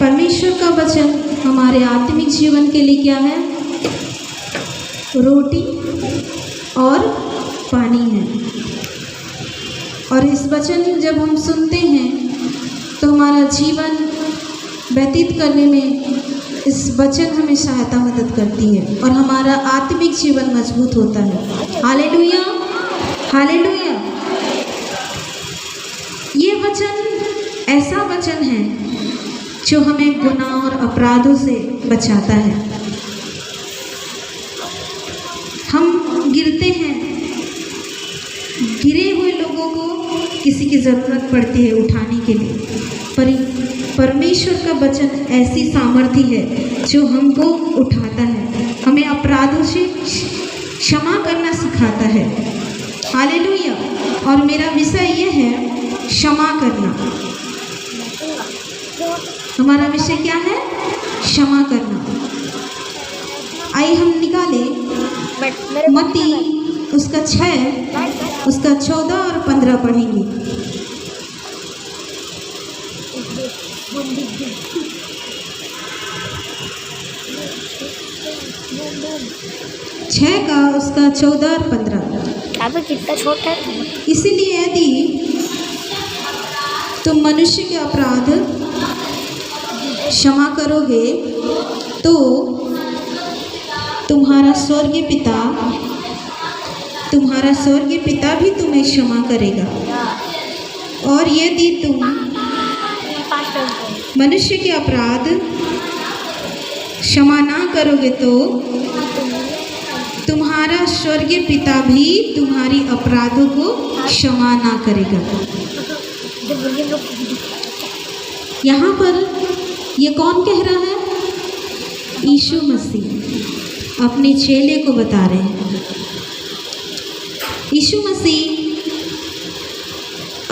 परमेश्वर का वचन हमारे आत्मिक जीवन के लिए क्या है? रोटी और पानी है। और इस वचन जब हम सुनते हैं तो हमारा जीवन व्यतीत करने में इस वचन हमें सहायता मदद करती है और हमारा आत्मिक जीवन मजबूत होता है। Hallelujah, hallelujah. ये वचन ऐसा वचन है जो हमें गुनाह और अपराधों से बचाता है। हम गिरते हैं, गिरे हुए लोगों को किसी की ज़रूरत पड़ती है उठाने के लिए, पर परमेश्वर का वचन ऐसी सामर्थ्य है जो हमको उठाता है, हमें अपराधों से क्षमा करना सिखाता है। हालेलुया। और मेरा विषय यह है क्षमा करना। हमारा विषय क्या है? क्षमा करना। आइए हम निकाले मत्ती उसका 6 उसका 14 और 15 पढ़ेंगे। छः का उसका 14 और 15। कितना छोटा है। इसीलिए यदि तुम मनुष्य के अपराध क्षमा करोगे तो तुम्हारा स्वर्गीय पिता भी तुम्हें क्षमा करेगा। और यदि तुम मनुष्य के अपराध क्षमा ना करोगे तो तुम्हारा स्वर्गीय पिता भी तुम्हारी अपराधों को क्षमा ना करेगा। यहाँ पर ये कौन कह रहा है? यीशु मसीह अपने चेले को बता रहे हैं। यीशु मसीह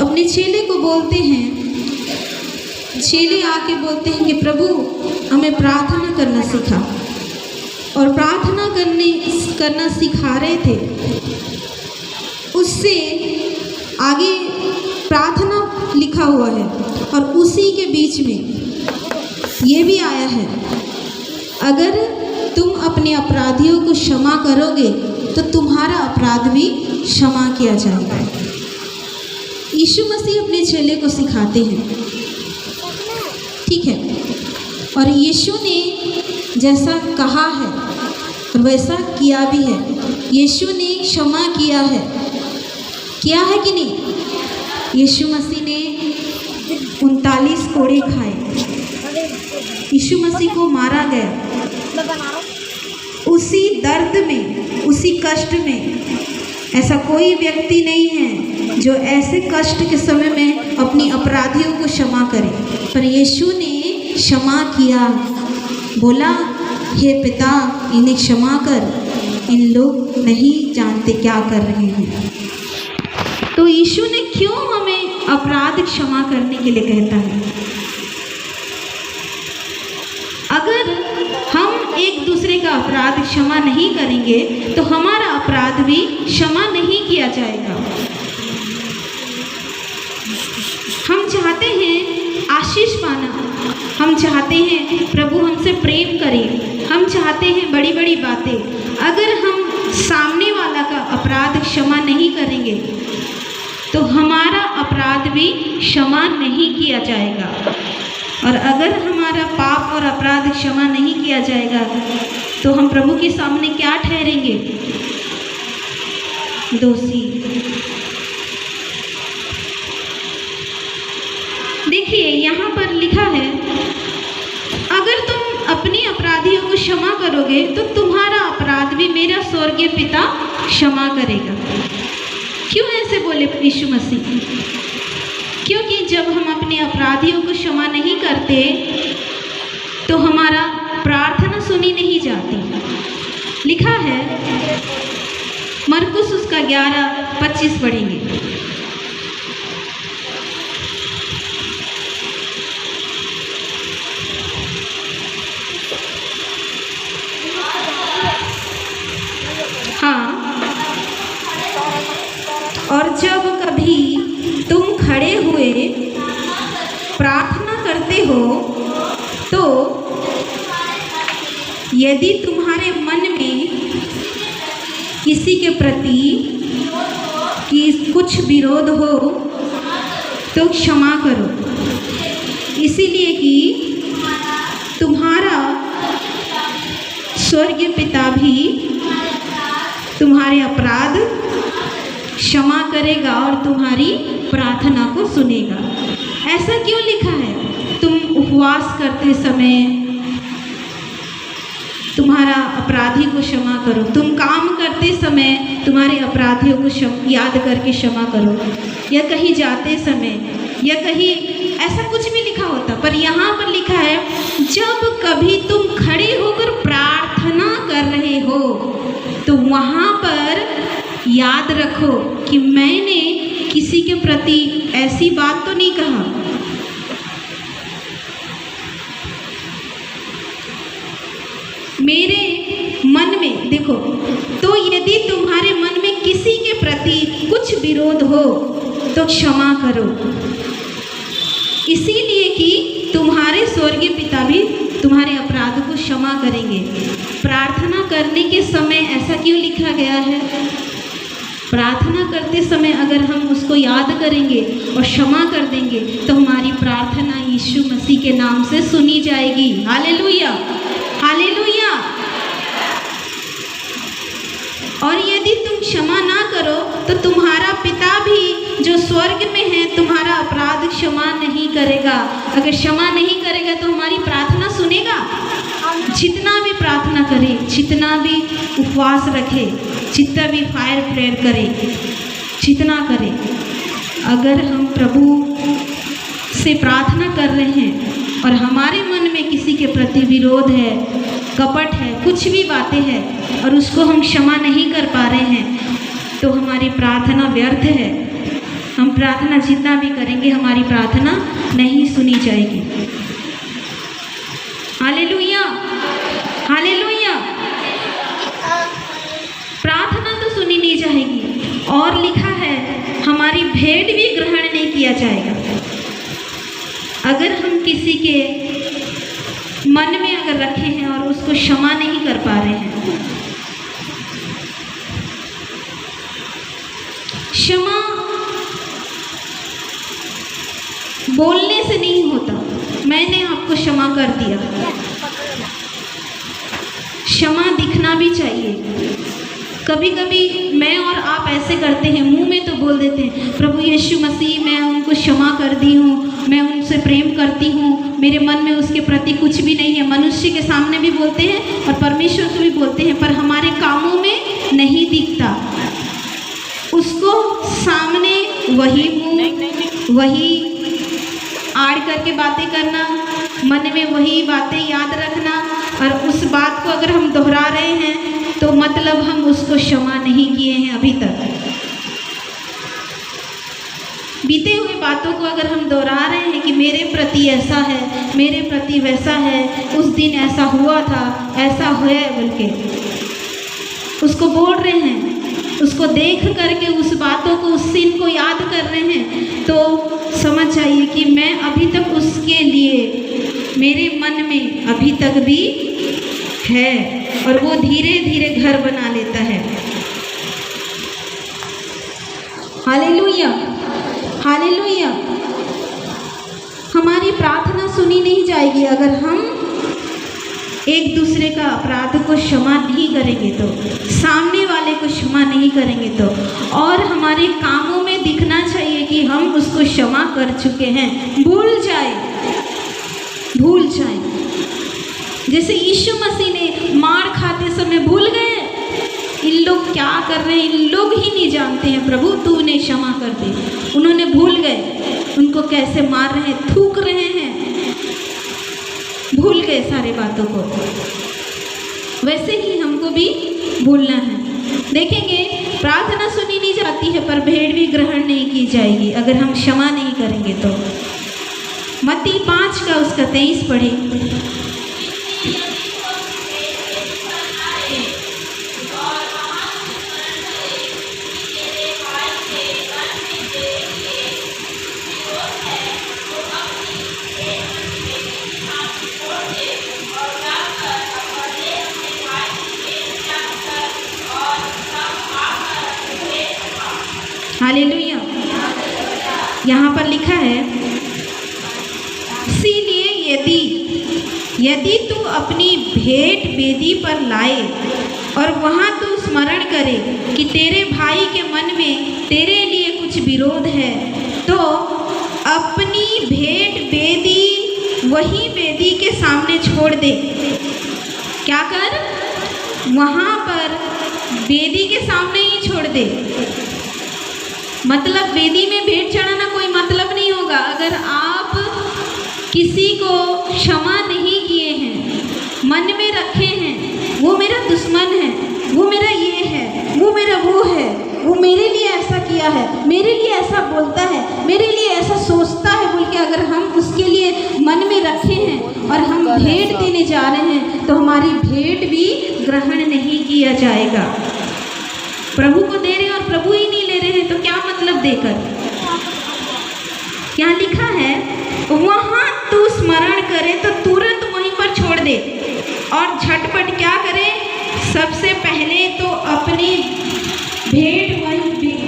अपने चेले को बोलते हैं, चेले आके बोलते हैं कि प्रभु हमें प्रार्थना करना सिखा, और प्रार्थना करना सिखा रहे थे। उससे आगे प्रार्थना लिखा हुआ है और उसी के बीच में ये भी आया है, अगर तुम अपने अपराधियों को क्षमा करोगे तो तुम्हारा अपराध भी क्षमा किया जाएगा। यीशु मसीह अपने चेले को सिखाते हैं, ठीक है। और यीशु ने जैसा कहा है वैसा किया भी है। यीशु ने क्षमा किया है कि नहीं? यीशु मसीह ने 39 कोड़े खाए, यीशु मसीह को मारा गया। उसी दर्द में, उसी कष्ट में ऐसा कोई व्यक्ति नहीं है जो ऐसे कष्ट के समय में अपनी अपराधियों को क्षमा करे, पर यीशु ने क्षमा किया। बोला, हे पिता इन्हें क्षमा कर, इन लोग नहीं जानते क्या कर रहे हैं। तो यीशु ने क्यों हमें अपराध क्षमा करने के लिए कहता है? अगर हम एक दूसरे का अपराध क्षमा नहीं करेंगे तो हमारा अपराध भी क्षमा नहीं किया जाएगा। हम चाहते हैं आशीष पाना, हम चाहते हैं प्रभु हमसे प्रेम करे, हम चाहते हैं बड़ी बड़ी बातें। अगर हम सामने वाला का अपराध क्षमा नहीं करेंगे तो हमारा अपराध भी क्षमा नहीं किया जाएगा। और अगर हमारा पाप और अपराध क्षमा नहीं किया जाएगा तो हम प्रभु के सामने क्या ठहरेंगे? दोषी। देखिए यहाँ पर लिखा है, अगर तुम अपने अपराधियों को क्षमा करोगे तो तुम्हारा अपराध भी मेरा स्वर्गीय पिता क्षमा करेगा। क्यों ऐसे बोले यीशु मसीह? क्योंकि जब हम अपने अपराधियों को क्षमा नहीं करते तो हमारा प्रार्थना सुनी नहीं जाती। लिखा है मरकुस उसका 11:25 पढ़ेंगे। हाँ, और जब कभी तुम खड़े हुए प्रार्थना करते हो तो यदि तुम्हारे मन में किसी के प्रति कि कुछ विरोध हो तो क्षमा करो, इसीलिए कि तुम्हारा स्वर्गीय पिता भी तुम्हारे अपराध क्षमा करेगा और तुम्हारी प्रार्थना को सुनेगा। ऐसा क्यों लिखा है? तुम उपवास करते समय तुम्हारा अपराधी को क्षमा करो, तुम काम करते समय तुम्हारे अपराधियों को याद करके क्षमा करो, या कहीं जाते समय, या कहीं ऐसा कुछ भी लिखा होता, पर यहाँ पर लिखा है जब कभी तुम खड़े होकर प्रार्थना कर रहे हो तो वहाँ पर याद रखो कि मैंने किसी के प्रति ऐसी बात तो नहीं कहा। मेरे मन में देखो, तो यदि तुम्हारे मन में किसी के प्रति कुछ विरोध हो तो क्षमा करो, इसीलिए कि तुम्हारे स्वर्गीय पिता भी तुम्हारे अपराध को क्षमा करेंगे। प्रार्थना करने के समय ऐसा क्यों लिखा गया है? प्रार्थना करते समय अगर हम उसको याद करेंगे और क्षमा कर देंगे तो हमारी प्रार्थना यीशु मसीह के नाम से सुनी जाएगी। Hallelujah, hallelujah. और यदि तुम क्षमा ना करो तो तुम्हारा पिता भी जो स्वर्ग में है तुम्हारा अपराध क्षमा नहीं करेगा। अगर क्षमा नहीं करेगा तो हमारी प्रार्थना सुनेगा? जितना भी प्रार्थना करे, जितना भी उपवास रखे, जितना भी फायर प्रेयर करे, जितना करे, अगर हम प्रभु से प्रार्थना कर रहे हैं और हमारे मन में किसी के प्रति विरोध है, कपट है, कुछ भी बातें हैं और उसको हम क्षमा नहीं कर पा रहे हैं तो हमारी प्रार्थना व्यर्थ है। हम प्रार्थना जितना भी करेंगे हमारी प्रार्थना नहीं सुनी जाएगी। Hallelujah, hallelujah. प्रार्थना तो सुनी नहीं जाएगी और लिखा है हमारी भेंट भी ग्रहण नहीं किया जाएगा। अगर हम किसी के मन में अगर रखे हैं और उसको क्षमा नहीं कर पा रहे हैं, क्षमा बोलने से नहीं होता। मैंने आपको क्षमा कर दिया, क्षमा दिखना भी चाहिए। कभी कभी मैं और आप ऐसे करते हैं, मुंह में तो बोल देते हैं प्रभु यीशु मसीह मैं उनको क्षमा कर दी हूँ, मैं उनसे प्रेम करती हूँ, मेरे मन में उसके प्रति कुछ भी नहीं है। मनुष्य के सामने भी बोलते हैं और परमेश्वर को भी बोलते हैं, पर हमारे कामों में नहीं दिखता। उसको सामने वही मुंह, वही आड़ करके बातें करना, मन में वही बातें याद रखना, और उस बात को अगर हम दोहरा रहे हैं तो मतलब हम उसको क्षमा नहीं किए हैं अभी तक। बीते हुए बातों को अगर हम दोहरा रहे हैं कि मेरे प्रति ऐसा है, मेरे प्रति वैसा है, उस दिन ऐसा हुआ था, ऐसा है बोल के उसको बोल रहे हैं, उसको देख करके उस बातों को, उस सीन को याद कर रहे हैं, तो समझ जाइए कि मैं अभी तक उसके लिए मेरे मन में अभी तक भी है और वो धीरे धीरे घर बना लेता है। Hallelujah, hallelujah. हमारी प्रार्थना सुनी नहीं जाएगी अगर हम एक दूसरे का अपराध को क्षमा नहीं करेंगे तो, सामने वाले को क्षमा नहीं करेंगे तो, और हमारे कामों में दिखना चाहिए कि हम उसको क्षमा कर चुके हैं। भूल जाए, भूल जाए। जैसे यीशु मसीह ने मार खाते समय भूल गए, इन लोग क्या कर रहे हैं, इन लोग ही नहीं जानते हैं, प्रभु तू उन्हें क्षमा कर दे। उन्होंने भूल गए, उनको कैसे मार रहे हैं, थूक रहे हैं, भूल गए सारे बातों को। वैसे ही हमको भी भूलना है। देखेंगे प्रार्थना सुनी नहीं जाती है पर भेंट भी ग्रहण नहीं की जाएगी अगर हम क्षमा नहीं करेंगे तो। मत्ती 5 का उसका 23 पढ़े। हालेलुया। यहाँ पर लिखा है, इसीलिए यदि तू अपनी भेंट वेदी पर लाए और वहाँ तू स्मरण करे कि तेरे भाई के मन में तेरे लिए कुछ विरोध है, तो अपनी भेंट वेदी वही वेदी के सामने छोड़ दे। क्या कर? वहाँ पर वेदी के सामने ही छोड़ दे। मतलब वेदी में भेंट चढ़ाना कोई मतलब नहीं होगा। अगर आप किसी को क्षमा नहीं किए हैं, मन में रखे हैं, वो मेरा दुश्मन है, वो मेरा ये है, वो मेरा वो है, वो मेरे लिए ऐसा किया है, मेरे लिए ऐसा बोलता है, मेरे लिए ऐसा सोचता है बोल के अगर हम उसके लिए मन में रखे हैं और हम भेंट देने जा रहे हैं, तो हमारी भेंट भी ग्रहण नहीं किया जाएगा। प्रभु को दे रहे हैं और प्रभु ही नहीं ले रहे हैं, तो क्या मतलब देकर? यहाँ लिखा है, वहाँ तू स्मरण करे तो तुरंत वहीं पर छोड़ दे और झटपट क्या करे? सबसे पहले तो अपनी भेंट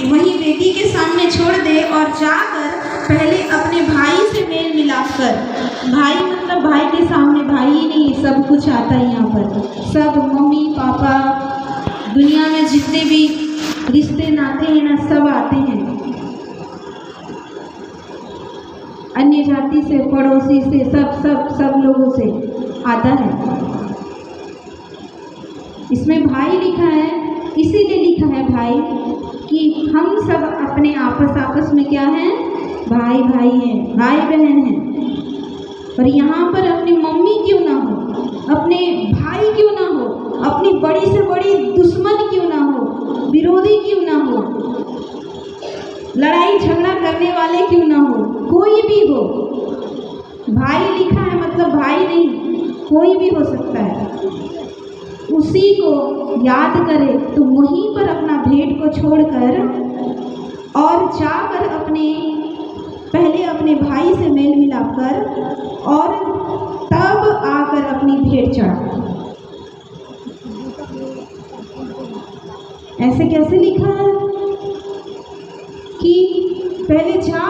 वही वेदी के सामने छोड़ दे और जाकर पहले अपने भाई से मेल मिलाप कर। भाई मतलब भाई के सामने भाई ही नहीं, सब कुछ आता है यहाँ पर। सब मम्मी पापा, दुनिया में जितने भी रिश्ते नाते हैं ना, सब आते हैं। अन्य जाति से, पड़ोसी से, सब लोगों से आता है। इसमें भाई लिखा है, इसीलिए लिखा है भाई कि हम सब अपने आपस में क्या हैं? भाई हैं, भाई बहन हैं। और यहाँ पर अपनी मम्मी क्यों ना हो, अपने भाई क्यों ना हो, अपनी बड़ी से बड़ी दुश्मन क्यों ना हो, विरोधी क्यों ना हो, लड़ाई झगड़ा करने वाले क्यों ना हो, कोई भी हो, भाई लिखा है मतलब भाई नहीं, कोई भी हो सकता है। उसी को याद करे तो वहीं पर अपना भेंट को छोड़कर और जाकर पहले अपने भाई से मेल मिलाप कर और तब आकर अपनी भेंट चढ़ा। ऐसे कैसे लिखा है कि पहले जा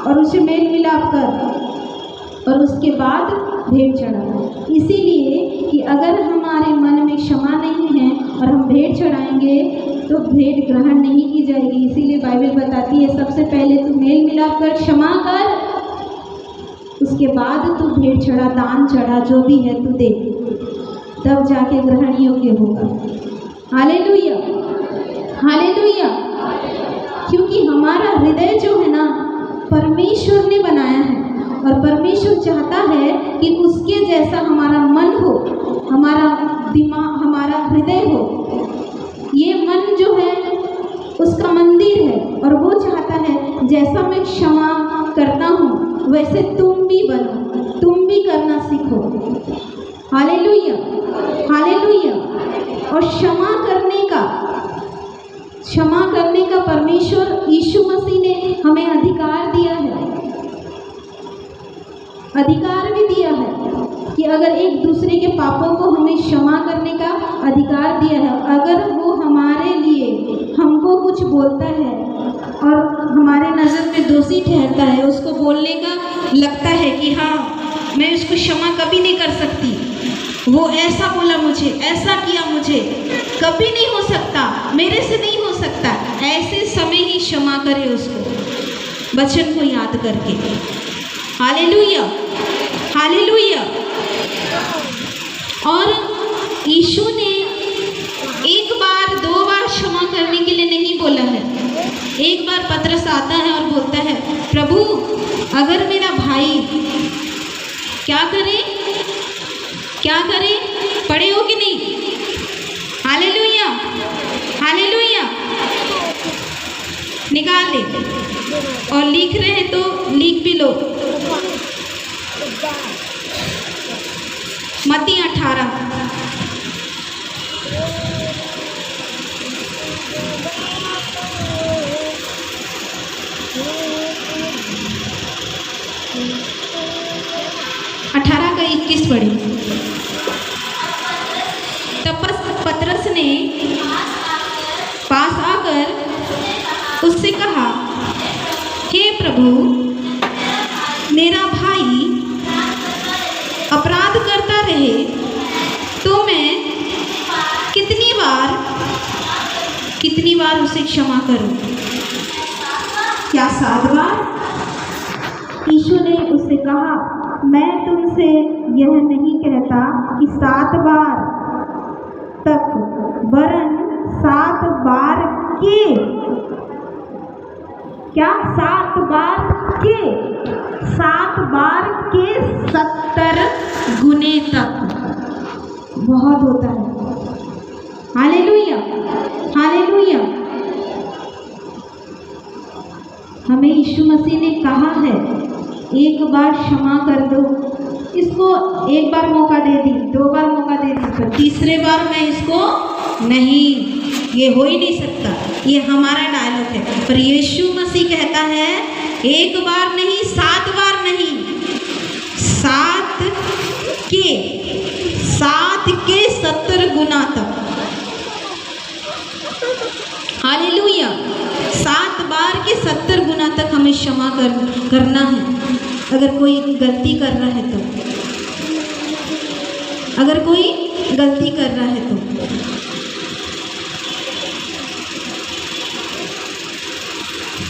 और उसे मेल मिलाप कर और उसके बाद भेंट चढ़ा? इसीलिए कि अगर हमारे मन में क्षमा नहीं है और हम भेंट चढ़ाएंगे तो भेंट ग्रहण नहीं की जाएगी। इसीलिए बाइबल बताती है, सबसे पहले तू मेल मिलाप कर, क्षमा कर, उसके बाद तू भेंट चढ़ा, दान चढ़ा, जो भी है तू दे, तब जाके ग्रहण योग्य होगा। Hallelujah, hallelujah. क्योंकि हमारा हृदय जो है ना, परमेश्वर ने बनाया है और परमेश्वर चाहता है कि उसके जैसा हमारा मन हो, हमारा दिमाग, हमारा हृदय हो। ये मन जो है उसका मंदिर है और वो चाहता है जैसा मैं क्षमा करता हूँ वैसे तुम भी बनो, तुम भी करना सीखो। Hallelujah, hallelujah. और क्षमा करने का परमेश्वर यीशु मसीह ने हमें अधिकार दिया है, अधिकार भी दिया है कि अगर एक दूसरे के पापों को हमें क्षमा करने का अधिकार दिया है। अगर वो हमारे लिए हमको कुछ बोलता है और हमारे नज़र में दोषी ठहरता है, उसको बोलने का लगता है कि हाँ मैं उसको क्षमा कभी नहीं कर सकती, वो ऐसा बोला मुझे, ऐसा किया मुझे, कभी नहीं हो सकता, मेरे से नहीं हो सकता, ऐसे समय ही क्षमा करे उसको, वचन को याद करके। Hallelujah, hallelujah. और यीशु ने एक बार दो बार क्षमा करने के लिए नहीं बोला है। एक बार पतरस आता है और बोलता है, प्रभु अगर मेरा भाई क्या करे, क्या करे, पढ़े हो कि नहीं? Hallelujah, hallelujah. निकाल दे, और लिख रहे हैं तो लिख भी लो। मत्ती 18 का 21 पढ़े। तब पतरस ने पास आकर उससे कहा, प्रभु मेरा भाई अपराध करता रहे तो मैं कितनी बार उसे क्षमा करूं? क्या 7 बार? यीशु ने उससे कहा, मैं तुमसे यह नहीं कहता कि 7 बार तक, वरन 7 बार के, क्या 7 बार के, 7 बार के 70 गुने तक। बहुत होता है। Hallelujah, hallelujah. हमें यीशु मसीह ने कहा है एक बार क्षमा कर दो। इसको एक बार मौका दे दी, 2 बार मौका दे दी, तो तीसरे बार मैं इसको नहीं, ये हो ही नहीं सकता। ये हमारा डायलॉग है, पर यीशु मसीह कहता है एक बार नहीं, 7 बार नहीं, 7 के 70 गुना तक। हालेलुया। 7 बार के 70 गुना तक हमें क्षमा करना है। अगर कोई गलती कर रहा है तो, अगर कोई गलती कर रहा है तो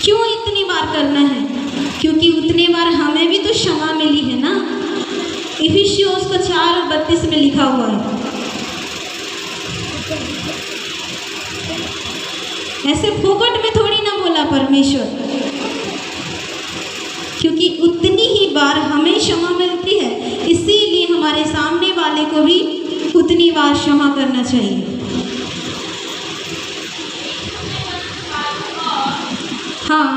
क्यों इतनी बार करना है? क्योंकि उतने बार हमें भी तो क्षमा मिली है ना। इफिसियों का 4:32 में लिखा हुआ है। ऐसे फोकट में थोड़ी ना बोला परमेश्वर, क्योंकि उतनी ही बार हमें क्षमा मिलती है, इसीलिए हमारे सामने वाले को भी उतनी बार क्षमा करना चाहिए। हाँ,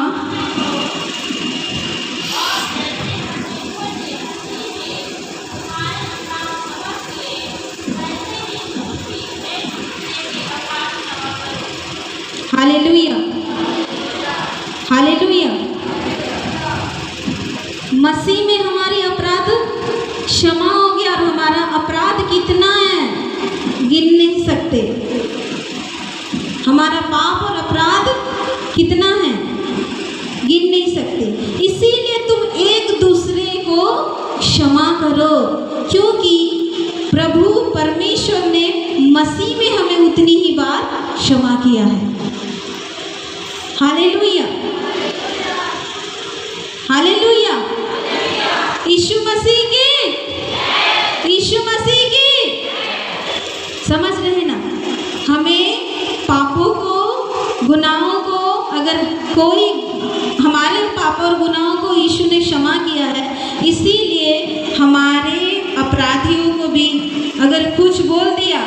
हालेलुया, हालेलुया। मसीह में हमारी अपराध क्षमा हो गया, और हमारा अपराध कितना है गिन नहीं सकते। हमारा पाप और अपराध कितना है गिन नहीं सकते। इसीलिए तुम एक दूसरे को क्षमा करो, क्योंकि प्रभु परमेश्वर ने मसीह में हमें उतनी ही बार क्षमा किया है। Hallelujah, hallelujah. यीशु मसीह की, यीशु मसीह की। समझ रहे ना? हमें पापों को, गुनाहों को, अगर कोई हमारे पापों और गुनाहों को यीशु ने क्षमा किया है, इसीलिए हमारे अपराधियों को भी अगर कुछ बोल दिया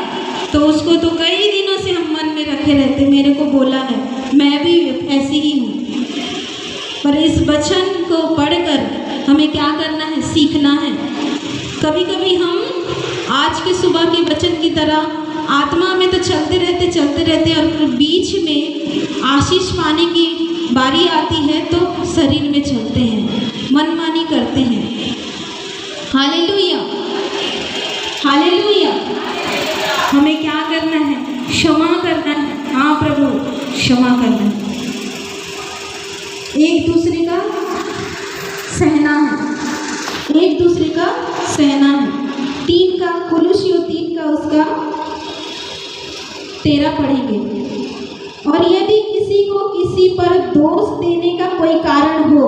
तो उसको तो कई दिनों से हम मन में रखे रहते, मेरे को बोला है, मैं भी ऐसी ही हूँ। पर इस वचन को पढ़कर हमें क्या करना है? सीखना है। कभी कभी हम आज के सुबह के वचन की तरह आत्मा में तो चलते रहते और फिर बीच में आशीष पाने की बारी आती है तो शरीर में चलते हैं, मनमानी करते हैं। Hallelujah, hallelujah. हमें क्या करना है? क्षमा करना है। हाँ प्रभु, क्षमा करना है, एक दूसरे का सहना है, एक दूसरे का सहना है। 3 का कुलुस्सियों 3 का उसका 13 पढ़ेंगे। और यदि किसी को किसी पर दोष देने का कोई कारण हो,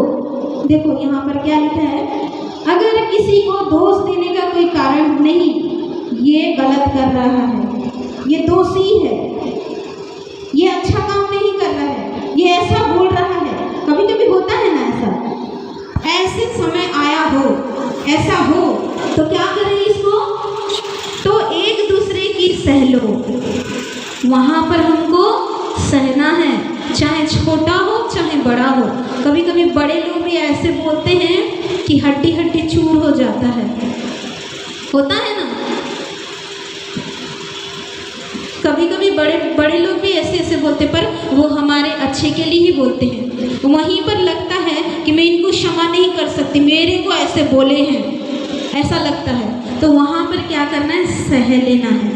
देखो यहाँ पर क्या लिखा है, अगर किसी को दोष देने का कोई कारण नहीं, ये गलत कर रहा है, ये दोषी है, ये अच्छा काम नहीं कर रहा है, ये ऐसा बोल रहा है। कभी कभी होता है ना ऐसा, ऐसे समय आया हो, ऐसा हो तो क्या करें इसको? तो एक दूसरे की सह लो। वहाँ पर हमको सहना है, चाहे छोटा हो चाहे बड़ा हो। कभी कभी बड़े लोग भी ऐसे बोलते हैं कि हड्डी हड्डी चूर हो जाता है, होता है ना। कभी कभी बड़े लोग भी ऐसे बोलते, पर वो हमारे अच्छे के लिए ही बोलते हैं। वहीं पर लगता है कि मैं इनको क्षमा नहीं कर सकती, मेरे को ऐसे बोले हैं, ऐसा लगता है। तो वहाँ पर क्या करना है? सह लेना है,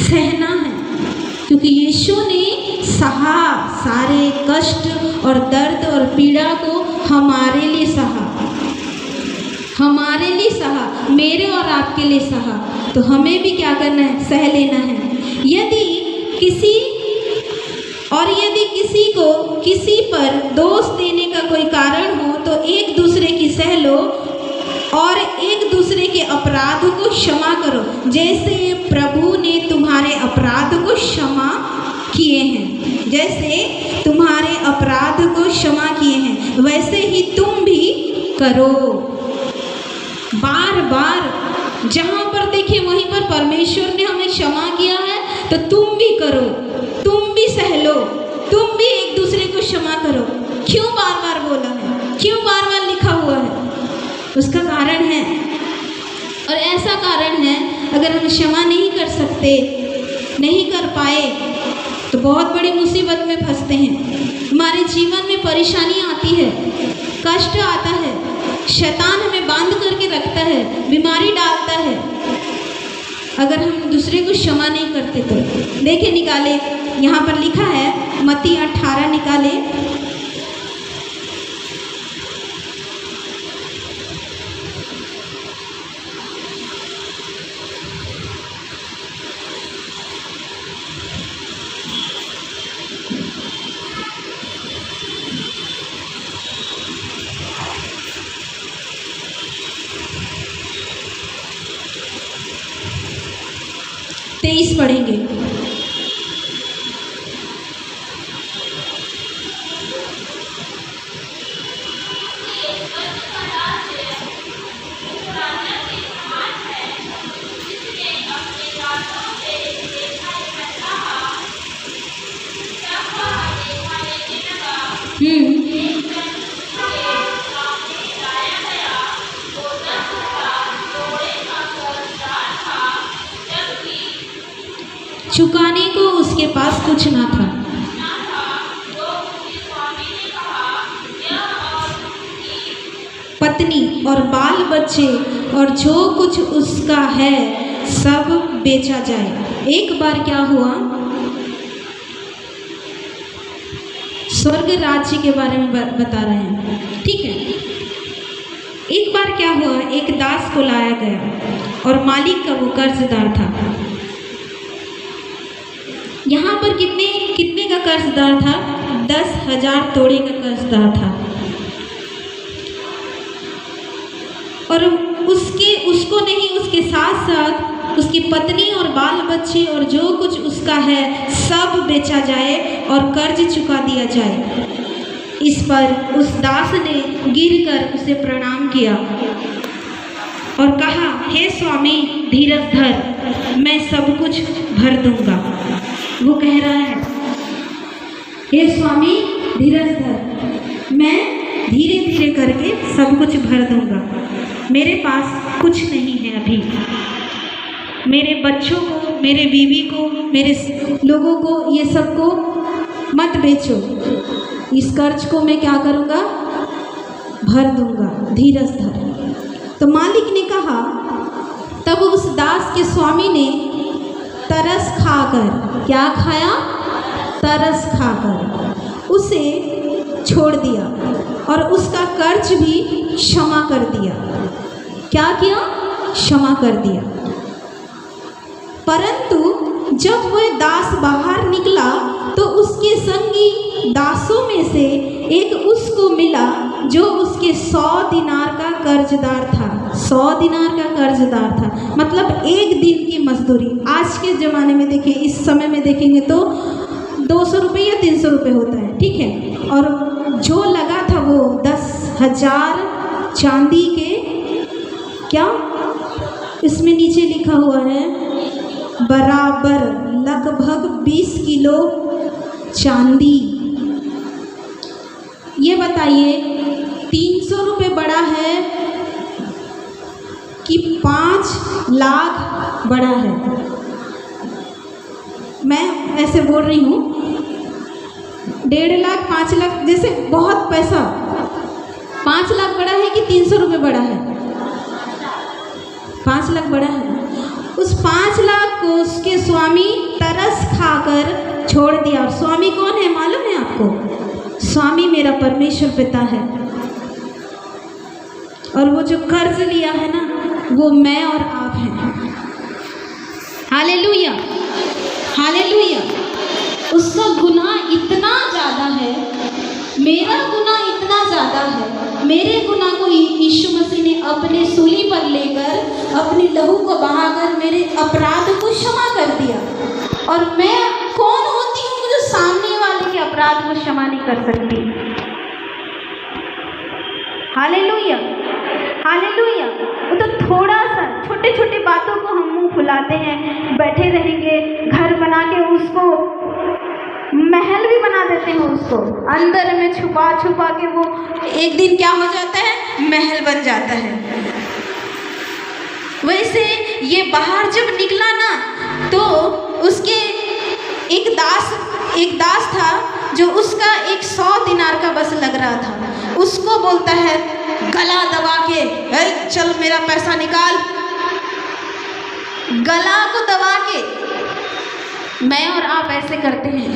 सहना है। क्योंकि यीशु ने सहा, सारे कष्ट और दर्द और पीड़ा को हमारे लिए सहा, हमारे लिए सहा, मेरे और आपके लिए सहा। तो हमें भी क्या करना है? सह लेना है। यदि किसी को किसी पर दोष देने का कोई कारण हो तो एक दूसरे की सह लो और एक दूसरे के अपराध को क्षमा करो, जैसे प्रभु ने तुम्हारे अपराध को क्षमा किए हैं। जैसे तुम्हारे अपराध को क्षमा किए हैं वैसे ही तुम भी करो। बार बार जहाँ पर देखे वहीं पर परमेश्वर ने हमें क्षमा किया है, तो तुम भी करो, तुम भी सह लो, तुम भी एक दूसरे को क्षमा करो। क्यों बार बार बोला है? क्यों बार बार लिखा हुआ है? उसका कारण है, और ऐसा कारण है अगर हम क्षमा नहीं कर सकते, नहीं कर पाए, तो बहुत बड़ी मुसीबत में फंसते हैं। हमारे जीवन में परेशानी आती है, कष्ट आता है, शैतान हमें बांध करके रखता है, बीमारी डालता है, अगर हम दूसरे को क्षमा नहीं करते तो। देखिए, निकाले, यहाँ पर लिखा है मत्ती 18 निकाले। तेईस पढ़ेंगे। चुकाने को उसके पास कुछ ना था। पत्नी और बाल बच्चे और जो कुछ उसका है सब बेचा जाए। एक बार क्या हुआ, स्वर्ग राज्य के बारे में बता रहे हैं, ठीक है। एक बार क्या हुआ, एक दास को लाया गया और मालिक का वो कर्जदार था। यहाँ पर कितने का कर्जदार था? 10,000 तोड़े का कर्जदार था। और उसको नहीं, उसके साथ साथ उसकी पत्नी और बाल बच्चे और जो कुछ उसका है सब बेचा जाए और कर्ज चुका दिया जाए। इस पर उस दास ने गिरकर उसे प्रणाम किया और कहा, हे स्वामी, धीरज धर, मैं सब कुछ भर दूंगा। वो कह रहा है, हे स्वामी, धीरज धर, मैं धीरे धीरे करके सब कुछ भर दूंगा। मेरे पास कुछ नहीं है अभी। मेरे बच्चों को, मेरे बीवी को, मेरे लोगों को, ये सब को मत बेचो। इस कर्ज को मैं क्या करूँगा? भर दूंगा, धीरज धर। तो मालिक ने कहा, तब उस दास के स्वामी ने तरस खाकर, क्या खाया? तरस खाकर उसे छोड़ दिया और उसका कर्ज भी क्षमा कर दिया। क्या किया? क्षमा कर दिया। परंतु जब वह दास बाहर निकला तो उसके संगी दासों में से एक उसको मिला जो उसके 100 दिनार का कर्जदार था। 100 दिनार का कर्जदार था, मतलब एक दिन की मजदूरी। आज के ज़माने में देखिए, इस समय में देखेंगे तो 200 रुपये या 300 रुपये होता है, ठीक है। और जो लगा था वो 10,000 चांदी के, क्या इसमें नीचे लिखा हुआ है, बराबर लगभग 20 किलो चांदी। ये बताइए, 300 रुपये बड़ा है कि 5 लाख बड़ा है? मैं ऐसे बोल रही हूँ, 1.5 लाख 5 लाख जैसे बहुत पैसा। 5 लाख बड़ा है कि 300 रुपये बड़ा है? 5 लाख बड़ा है। उस 5 लाख को उसके स्वामी तरस खाकर छोड़ दिया। और स्वामी कौन है मालूम है आपको? स्वामी मेरा परमेश्वर पिता है। और वो जो कर्ज लिया है ना, वो मैं और आप हैं। Hallelujah, hallelujah. उसका गुनाह इतना ज़्यादा है, मेरा गुनाह इतना ज़्यादा है। मेरे गुनाह को यीशु मसीह ने अपने सूली पर लेकर अपनी लहू को बहाकर मेरे अपराध को क्षमा कर दिया। और मैं कौन होती हूँ जो सामने वाले के अपराध को क्षमा नहीं कर सकती? Hallelujah, hallelujah. वो तो थोड़ा सा छोटे छोटे बातों को हम मुंह फुलाते हैं, बैठे रहेंगे, घर बना के उसको महल भी बना देते हैं, उसको अंदर में छुपा छुपा के वो एक दिन क्या हो जाता है? महल बन जाता है। वैसे ये बाहर जब निकला ना, तो उसके एक दास था जो उसका 100 दिनार का बस लग रहा था। उसको बोलता है गला दबा के, चल मेरा पैसा निकाल। गला को दबा के मैं और आप ऐसे करते हैं,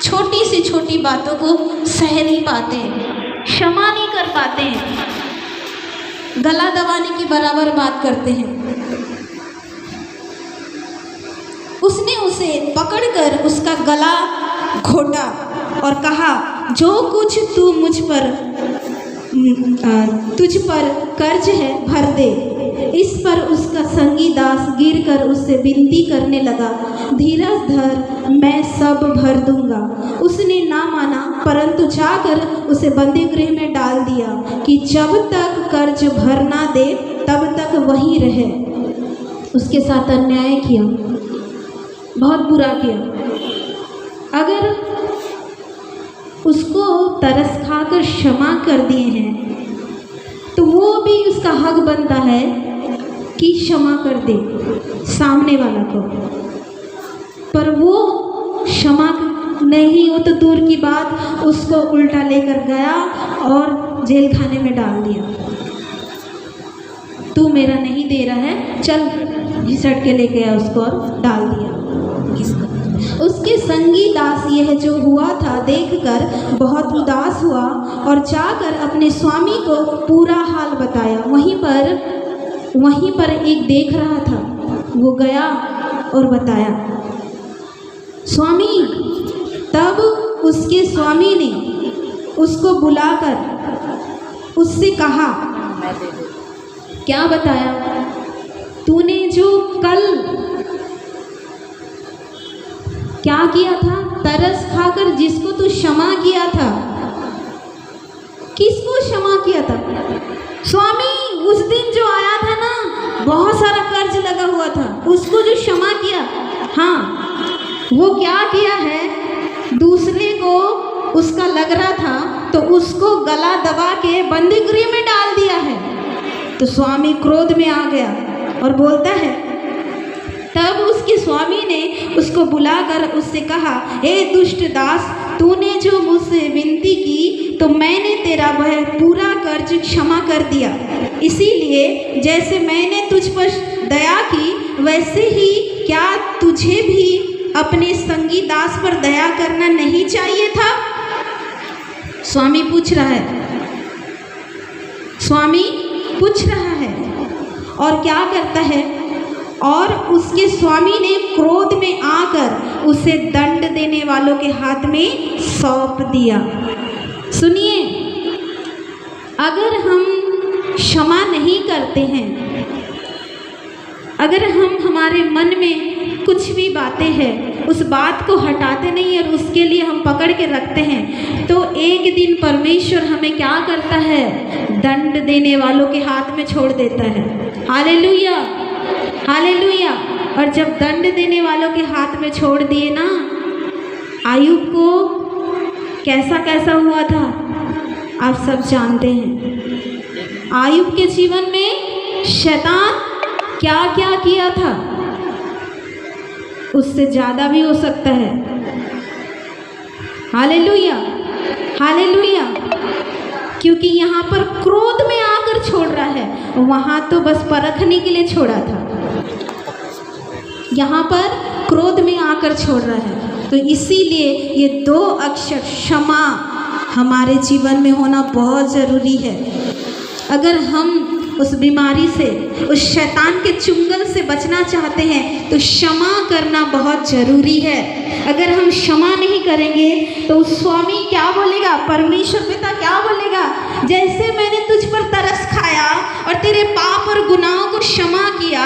छोटी सी छोटी बातों को सह नहीं पाते, क्षमा नहीं कर पाते हैं, गला दबाने की बराबर बात करते हैं। उसने उसे पकड़कर उसका गला घोटा और कहा, जो कुछ तू तुझ पर कर्ज है भर दे। इस पर उसका संगी दास गिरकर उससे विनती करने लगा, धीरज धर, मैं सब भर दूंगा। उसने ना माना, परंतु जाकर उसे बंदी गृह में डाल दिया कि जब तक कर्ज भर ना दे तब तक वहीं रहे। उसके साथ अन्याय किया, बहुत बुरा किया। अगर उसको तरस खाकर क्षमा कर दिए हैं तो वो भी उसका हक बनता है कि क्षमा कर दे सामने वाला को। पर वो क्षमा नहीं हो तो दूर की बात, उसको उल्टा लेकर गया और जेल खाने में डाल दिया। तू मेरा नहीं दे रहा है, चल, घिसट के लेके आया उसको और डाल दिया। उसके संगी दास यह जो हुआ था देखकर बहुत उदास हुआ और जाकर अपने स्वामी को पूरा हाल बताया। वहीं पर एक देख रहा था, वो गया और बताया स्वामी। तब उसके स्वामी ने उसको बुलाकर उससे कहा, क्या बताया? तूने जो कल क्या किया था? तरस खाकर जिसको तू क्षमा किया था, किसको क्षमा किया था? स्वामी, उस दिन जो आया था ना, बहुत सारा कर्ज लगा हुआ था, उसको जो क्षमा किया। हाँ, वो क्या किया है? दूसरे को उसका लग रहा था तो उसको गला दबा के बंदी गृह में डाल दिया है। तो स्वामी क्रोध में आ गया और बोलता है, तब उसके स्वामी ने उसको बुलाकर उससे कहा, हे दुष्ट दास, तूने जो मुझसे विनती की तो मैंने तेरा वह पूरा कर्ज क्षमा कर दिया। इसीलिए जैसे मैंने तुझ पर दया की, वैसे ही क्या तुझे भी अपने संगी दास पर दया करना नहीं चाहिए था? स्वामी पूछ रहा है और क्या करता है? और उसके स्वामी ने क्रोध में आकर उसे दंड देने वालों के हाथ में सौंप दिया। सुनिए, अगर हम क्षमा नहीं करते हैं, अगर हम हमारे मन में कुछ भी बातें हैं उस बात को हटाते नहीं और उसके लिए हम पकड़ के रखते हैं, तो एक दिन परमेश्वर हमें क्या करता है? दंड देने वालों के हाथ में छोड़ देता है। Hallelujah, hallelujah. और जब दंड देने वालों के हाथ में छोड़ दिए ना, आयुब को कैसा कैसा हुआ था आप सब जानते हैं। आयुब के जीवन में शैतान क्या क्या किया था, उससे ज़्यादा भी हो सकता है। Hallelujah, hallelujah. क्योंकि यहाँ पर क्रोध में आकर छोड़ रहा है, वहाँ तो बस परखने के लिए छोड़ा था। यहाँ पर क्रोध में आकर छोड़ रहा है। तो इसीलिए ये 2 अक्षर क्षमा हमारे जीवन में होना बहुत ज़रूरी है। अगर हम उस बीमारी से, उस शैतान के चुंगल से बचना चाहते हैं तो क्षमा करना बहुत ज़रूरी है। अगर हम क्षमा नहीं करेंगे तो स्वामी क्या बोलेगा, परमेश्वर पिता क्या बोलेगा, जैसे मैंने तुझ पर तरस खाया और तेरे पाप और गुनाहों को क्षमा किया,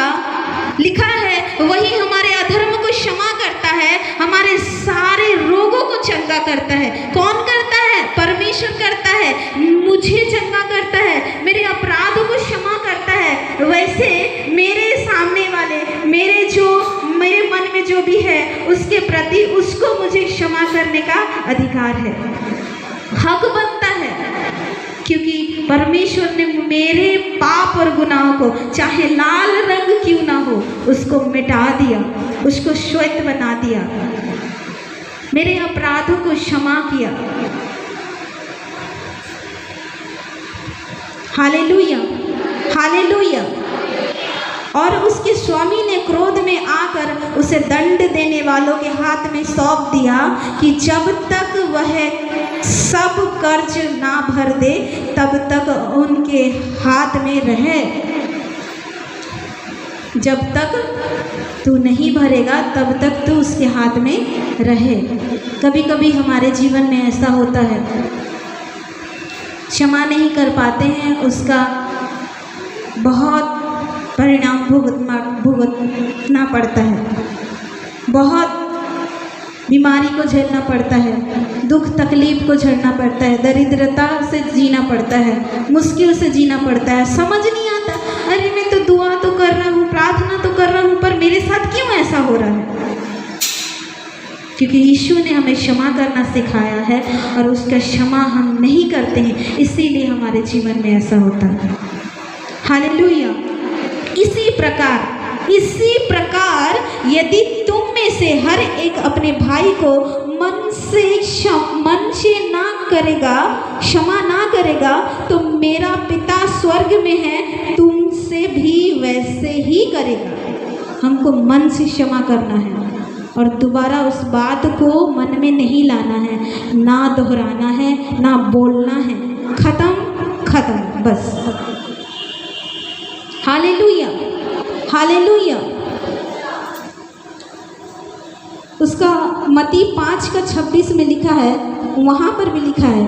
लिखा है वही हमारे अधर्म को क्षमा करता है, हमारे सारे रोगों को चंगा करता है। कौन करता है? परमेश्वर करता है, मुझे चंगा करता है, मेरे अपराधों को क्षमा करता है। वैसे मेरे सामने वाले, मेरे मन में जो भी है उसके प्रति उसको मुझे क्षमा करने का अधिकार है, हक बनता है, क्योंकि परमेश्वर ने मेरे पाप और गुनाहों को चाहे लाल रंग क्यों ना हो उसको मिटा दिया, उसको श्वेत बना दिया, मेरे अपराधों को क्षमा किया। Hallelujah, hallelujah. और उसके स्वामी ने क्रोध में आकर उसे दंड देने वालों के हाथ में सौंप दिया कि जब तक वह सब कर्ज ना भर दे तब तक उनके हाथ में रहे। जब तक तू नहीं भरेगा तब तक तू उसके हाथ में रहे। कभी कभी हमारे जीवन में ऐसा होता है, क्षमा नहीं कर पाते हैं, उसका बहुत परिणाम भुगतना पड़ता है, बहुत बीमारी को झेलना पड़ता है, दुख तकलीफ को झेलना पड़ता है, दरिद्रता से जीना पड़ता है, मुश्किल से जीना पड़ता है। समझ नहीं आता, अरे मैं तो दुआ तो कर रहा हूँ, प्रार्थना तो कर रहा हूँ, पर मेरे साथ क्यों ऐसा हो रहा है? क्योंकि यीशु ने हमें क्षमा करना सिखाया है और उसका क्षमा हम नहीं करते हैं, इसीलिए हमारे जीवन में ऐसा होता है। हालेलुया। इसी प्रकार यदि तुम में से हर एक अपने भाई को मन से ना करेगा, क्षमा ना करेगा, तो मेरा पिता स्वर्ग में है तुमसे भी वैसे ही करेगा। हमको मन से क्षमा करना है और दोबारा उस बात को मन में नहीं लाना है, ना दोहराना है, ना बोलना है। खत्म बस। Hallelujah, hallelujah. उसका मत्ती 5:26 में लिखा है, वहाँ पर भी लिखा है,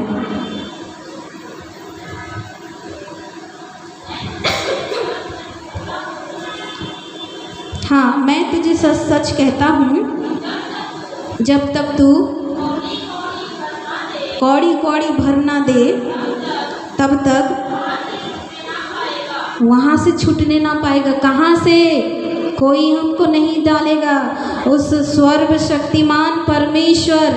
हाँ मैं तुझे सच सच कहता हूँ, जब तक तू कौड़ी कौड़ी भर ना दे तब तक वहाँ से छूटने ना पाएगा। कहाँ से? कोई हमको नहीं डालेगा। उस सर्वशक्तिमान परमेश्वर,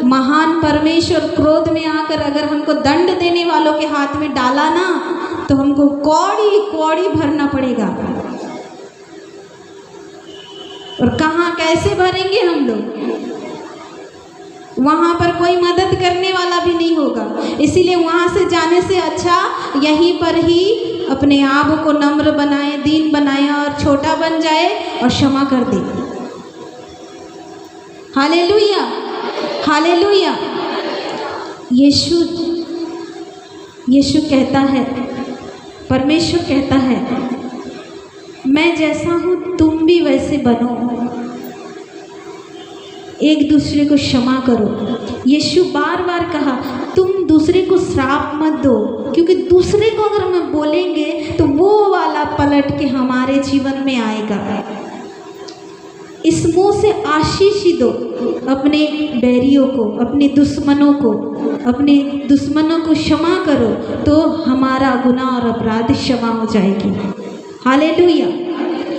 महान परमेश्वर क्रोध में आकर अगर हमको दंड देने वालों के हाथ में डाला ना, तो हमको कौड़ी कौड़ी भरना पड़ेगा। और कहाँ कैसे भरेंगे हम लोग? वहाँ पर कोई मदद करने वाला भी नहीं होगा। इसीलिए वहाँ से जाने से अच्छा यहीं पर ही अपने आप को नम्र बनाए, दीन बनाए और छोटा बन जाए और क्षमा कर दे। Hallelujah, hallelujah. यीशु कहता है, परमेश्वर कहता है, मैं जैसा हूँ तुम भी वैसे बनो, एक दूसरे को क्षमा करो। यीशु बार बार कहा, तुम दूसरे को श्राप मत दो, क्योंकि दूसरे को अगर हम बोलेंगे तो वो वाला पलट के हमारे जीवन में आएगा। इस मुंह से आशीष ही दो अपने बैरियों को, अपने दुश्मनों को क्षमा करो, तो हमारा गुनाह और अपराध क्षमा हो जाएगी। Hallelujah,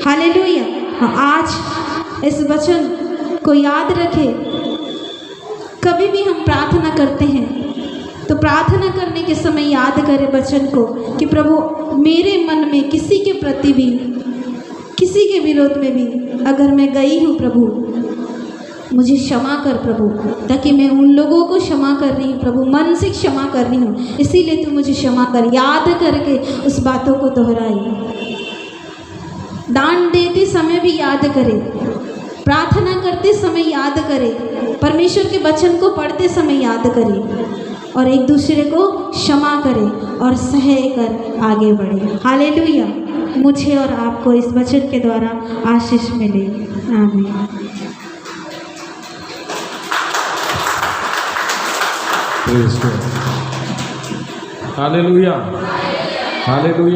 hallelujah. हाँ, आज इस वचन को याद रखें। कभी भी हम प्रार्थना करते हैं तो प्रार्थना करने के समय याद करें वचन को कि प्रभु मेरे मन में किसी के प्रति भी, किसी के विरोध में भी अगर मैं गई हूँ, प्रभु मुझे क्षमा कर प्रभु, ताकि मैं उन लोगों को क्षमा कर रही हूँ प्रभु, मन से क्षमा कर रही हूँ, इसीलिए तू मुझे क्षमा कर। याद करके उस बातों को दोहराई। दान देते समय भी याद करें प्रार्थना करते समय याद करें, परमेश्वर के वचन को पढ़ते समय याद करें और एक दूसरे को क्षमा करें और सह कर आगे बढ़ें। हालेलुया। मुझे और आपको इस वचन के द्वारा आशीष मिले। आमीन। Hallelujah, hallelujah.